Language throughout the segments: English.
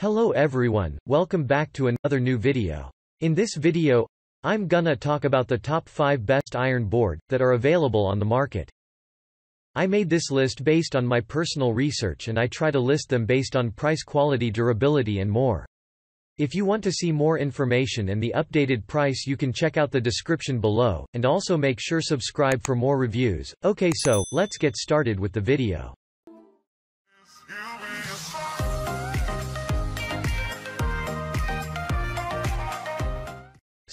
Hello everyone, welcome back to another new video. In this video, I'm gonna talk about the top 5 best iron board that are available on the market. I made this list based on my personal research and I try to list them based on price, quality, durability and more. If you want to see more information and the updated price, you can check out the description below, and also make sure subscribe for more reviews. Okay, so let's get started with the video.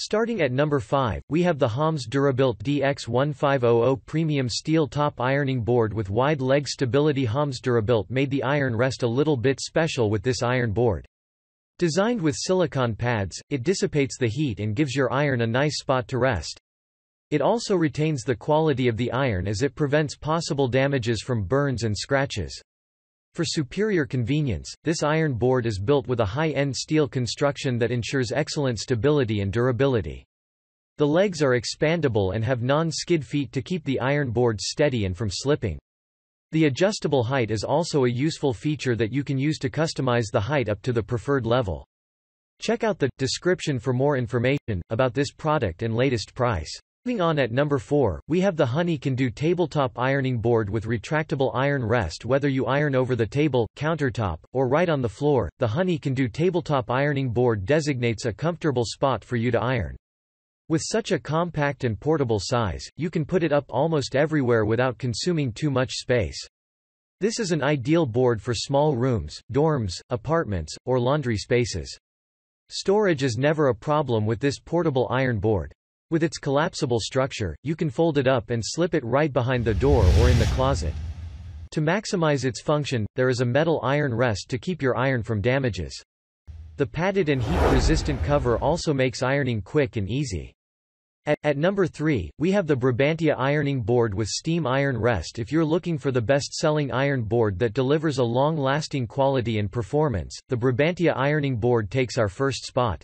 Starting at number 5, we have the Homs'durable DX1500 Premium Steel Top Ironing Board with wide leg stability. Homs'durable made the iron rest a little bit special with this iron board. Designed with silicone pads, it dissipates the heat and gives your iron a nice spot to rest. It also retains the quality of the iron as it prevents possible damages from burns and scratches. For superior convenience, this iron board is built with a high-end steel construction that ensures excellent stability and durability. The legs are expandable and have non-skid feet to keep the iron board steady and from slipping. The adjustable height is also a useful feature that you can use to customize the height up to the preferred level. Check out the description for more information about this product and latest price. Moving on, at number 4, we have the Honey Can Do Tabletop Ironing Board with retractable iron rest. Whether you iron over the table, countertop, or right on the floor, the Honey Can Do Tabletop Ironing Board designates a comfortable spot for you to iron. With such a compact and portable size, you can put it up almost everywhere without consuming too much space. This is an ideal board for small rooms, dorms, apartments, or laundry spaces. Storage is never a problem with this portable iron board. With its collapsible structure, you can fold it up and slip it right behind the door or in the closet. To maximize its function, there is a metal iron rest to keep your iron from damages. The padded and heat-resistant cover also makes ironing quick and easy. At number 3, we have the Brabantia Ironing Board with Steam Iron Rest. If you're looking for the best-selling iron board that delivers a long-lasting quality and performance, the Brabantia Ironing Board takes our first spot.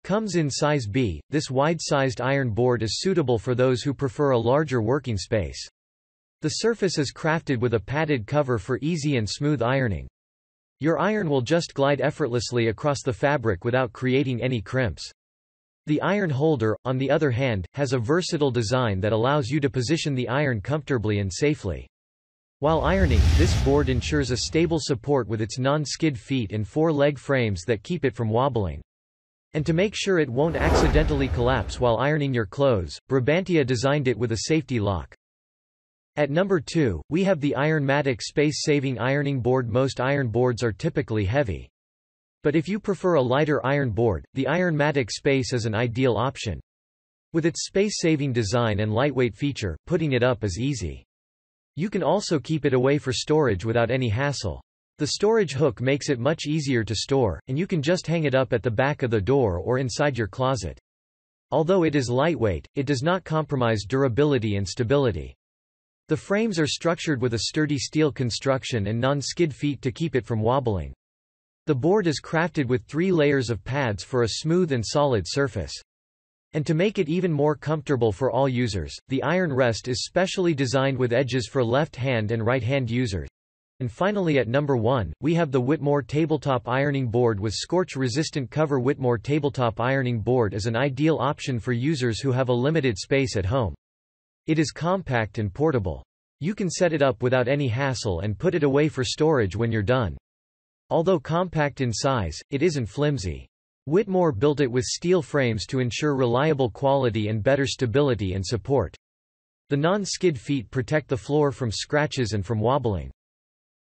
Comes in size B, this wide-sized iron board is suitable for those who prefer a larger working space. The surface is crafted with a padded cover for easy and smooth ironing. Your iron will just glide effortlessly across the fabric without creating any crimps. The iron holder, on the other hand, has a versatile design that allows you to position the iron comfortably and safely. While ironing, this board ensures a stable support with its non-skid feet and 4 leg frames that keep it from wobbling. And to make sure it won't accidentally collapse while ironing your clothes, Brabantia designed it with a safety lock. At number 2, we have the Ironmatik Space-Saving Ironing Board. Most iron boards are typically heavy. But if you prefer a lighter iron board, the Ironmatik Space is an ideal option. With its space-saving design and lightweight feature, putting it up is easy. You can also keep it away for storage without any hassle. The storage hook makes it much easier to store, and you can just hang it up at the back of the door or inside your closet. Although it is lightweight, it does not compromise durability and stability. The frames are structured with a sturdy steel construction and non-skid feet to keep it from wobbling. The board is crafted with 3 layers of pads for a smooth and solid surface. And to make it even more comfortable for all users, the iron rest is specially designed with edges for left-hand and right-hand users. And finally, at number 1, we have the Whitmor Tabletop Ironing Board with Scorch-resistant cover. Whitmor Tabletop Ironing Board is an ideal option for users who have a limited space at home. It is compact and portable. You can set it up without any hassle and put it away for storage when you're done. Although compact in size, it isn't flimsy. Whitmor built it with steel frames to ensure reliable quality and better stability and support. The non-skid feet protect the floor from scratches and from wobbling.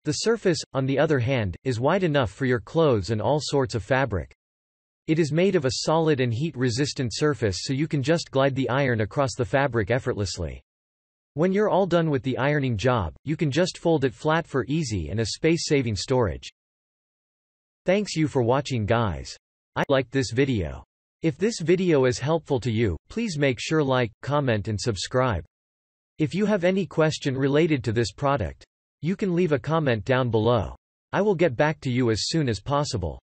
The surface, on the other hand, is wide enough for your clothes and all sorts of fabric. It is made of a solid and heat-resistant surface, so you can just glide the iron across the fabric effortlessly. When you're all done with the ironing job, you can just fold it flat for easy and a space-saving storage. Thanks you for watching, guys. I liked this video. If this video is helpful to you, please make sure like, comment and subscribe. If you have any question related to this product, you can leave a comment down below. I will get back to you as soon as possible.